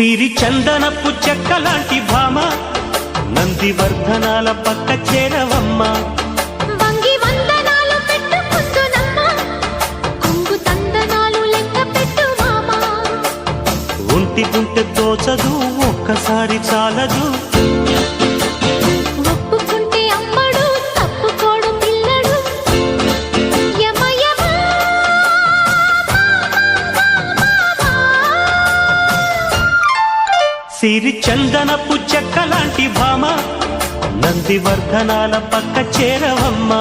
సిరి చందనపు చెక్కలాంటి భామ నందివర్ధనాల పక్క చేరవమ్మ. వంగి వందనాలు పెట్టుకుందునమ్మ, కొంగు తందనాలు లెక్క పెట్టు మామ. ఒంటి గుంటె తోచదు ఒక్కసారి చాలదు, ఒప్పుకుంటే అమ్మడు తప్పుకోడు పిల్లడు. యమ యమ సిరి చందనపు చెక్కలాంటి భామ నందివర్ధనాల పక్క చేరవమ్మ.